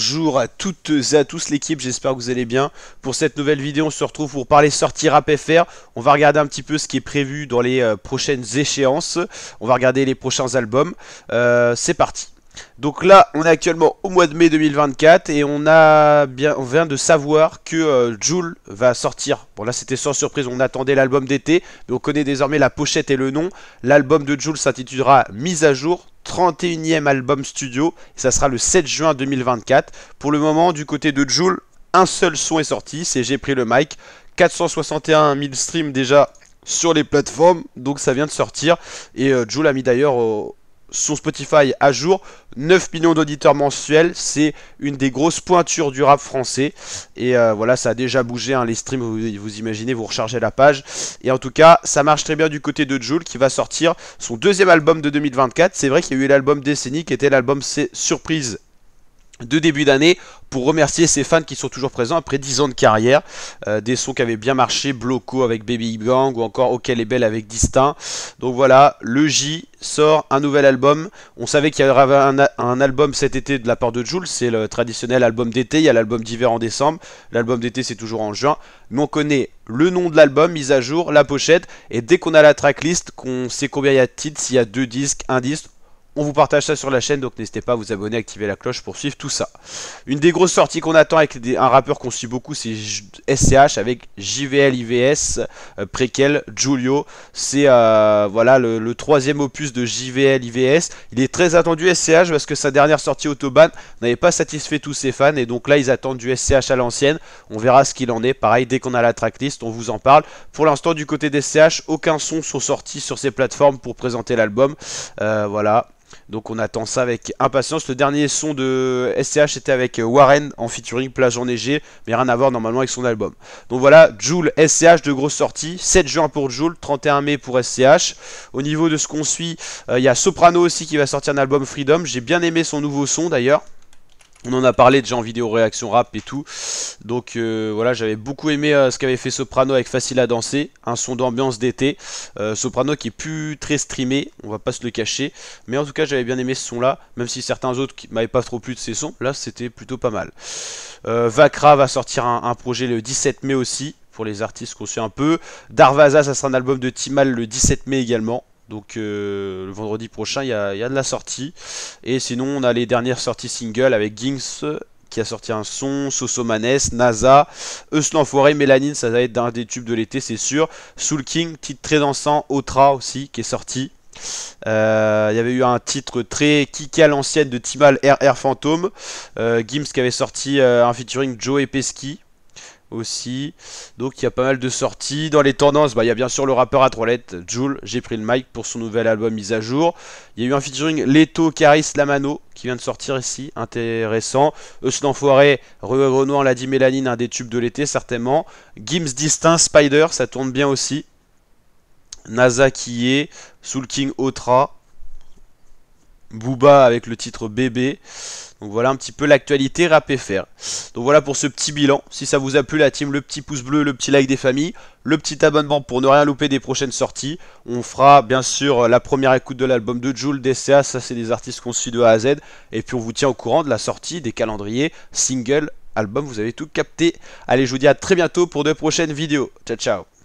bonjour à toutes et à tous l'équipe, j'espère que vous allez bien. Pour cette nouvelle vidéo, on se retrouve pour parler sortie Rap FR. On va regarder un petit peu ce qui est prévu dans les prochaines échéances. On va regarder les prochains albums. C'est parti. Donc là, on est actuellement au mois de mai 2024 et on vient de savoir que Jul va sortir. Bon là c'était sans surprise, on attendait l'album d'été, mais on connaît désormais la pochette et le nom. L'album de Jul s'intitulera Mise à jour, 31e album studio, et ça sera le 7 juin 2024. Pour le moment, du côté de Jul, un seul son est sorti, c'est J'ai pris le mic, 461 000 streams déjà sur les plateformes, donc ça vient de sortir. Et Jul a mis d'ailleurs son Spotify à jour, 9 millions d'auditeurs mensuels, c'est une des grosses pointures du rap français. Et voilà, ça a déjà bougé, hein, les streams, vous imaginez, vous rechargez la page. Et en tout cas, ça marche très bien du côté de Jul qui va sortir son deuxième album de 2024. C'est vrai qu'il y a eu l'album Décennie qui était l'album surprise de début d'année pour remercier ses fans qui sont toujours présents après 10 ans de carrière. Des sons qui avaient bien marché, Bloco avec Baby Gang ou encore Ok les Belles avec Distinct. Donc voilà, le J sort un nouvel album. On savait qu'il y aurait un album cet été de la part de Jul, c'est le traditionnel album d'été. Il y a l'album d'hiver en décembre, l'album d'été c'est toujours en juin. Mais on connaît le nom de l'album, mise à jour, la pochette, et dès qu'on a la tracklist, qu'on sait combien il y a de titres, s'il y a 2 disques, un disque, on vous partage ça sur la chaîne, donc n'hésitez pas à vous abonner, activer la cloche pour suivre tout ça. Une des grosses sorties qu'on attend avec un rappeur qu'on suit beaucoup, c'est SCH avec JVL IVS, préquel, Julio. C'est voilà, le troisième opus de JVL IVS. Il est très attendu SCH parce que sa dernière sortie Autobahn n'avait pas satisfait tous ses fans. Et donc là, ils attendent du SCH à l'ancienne. On verra ce qu'il en est. Pareil, dès qu'on a la tracklist, on vous en parle. Pour l'instant, du côté des SCH, aucun son sont sortis sur ces plateformes pour présenter l'album. Voilà. Donc on attend ça avec impatience. Le dernier son de SCH était avec Warren en featuring Plage enneigée, mais rien à voir normalement avec son album. Donc voilà, Jul, SCH, de grosses sorties. 7 juin pour Jul, 31 mai pour SCH. Au niveau de ce qu'on suit, il y a Soprano aussi qui va sortir un album Freedom. J'ai bien aimé son nouveau son d'ailleurs. On en a parlé déjà en vidéo réaction rap et tout. Donc voilà, j'avais beaucoup aimé ce qu'avait fait Soprano avec Facile à danser. Un son d'ambiance d'été. Soprano qui est plus très streamé, on va pas se le cacher. Mais en tout cas, j'avais bien aimé ce son là. Même si certains autres qui m'avaient pas trop plu de ces sons. Là, c'était plutôt pas mal. Vakra va sortir un projet le 17 mai aussi. Pour les artistes qu'on suit un peu. Darvaza, ça sera un album de Timal le 17 mai également. Donc le vendredi prochain il y a de la sortie. Et sinon on a les dernières sorties singles avec Ginks qui a sorti un son, Sosomanes, NASA, Eus l'enfoiré, Mélanine, ça va être un des tubes de l'été c'est sûr. Soul King, titre très dansant, Otra aussi qui est sorti. Il y avait eu un titre très kické à l'ancienne de Timal, RR Fantôme. Gims qui avait sorti un featuring Joe et Pesky aussi. Donc il y a pas mal de sorties. Dans les tendances, il y a bien sûr le rappeur à 3 lettres, Jul, J'ai pris le mic pour son nouvel album mise à jour. Il y a eu un featuring Leto, Caris, Lamano qui vient de sortir ici, intéressant. Eus l'enfoiré, Renoir l'a dit, Mélanine, un des tubes de l'été certainement. Gims Distinct, Spider, ça tourne bien aussi. NASA qui est, Soul King Otra, Booba avec le titre Bébé. Donc voilà un petit peu l'actualité Rap FR. Donc voilà pour ce petit bilan. Si ça vous a plu la team, le petit pouce bleu, le petit like des familles, le petit abonnement pour ne rien louper des prochaines sorties. On fera bien sûr la première écoute de l'album de Jul, DCA, ça c'est des artistes qu'on suit de A à Z. Et puis on vous tient au courant de la sortie, des calendriers, singles, albums, vous avez tout capté. Allez, je vous dis à très bientôt pour de prochaines vidéos. Ciao ciao.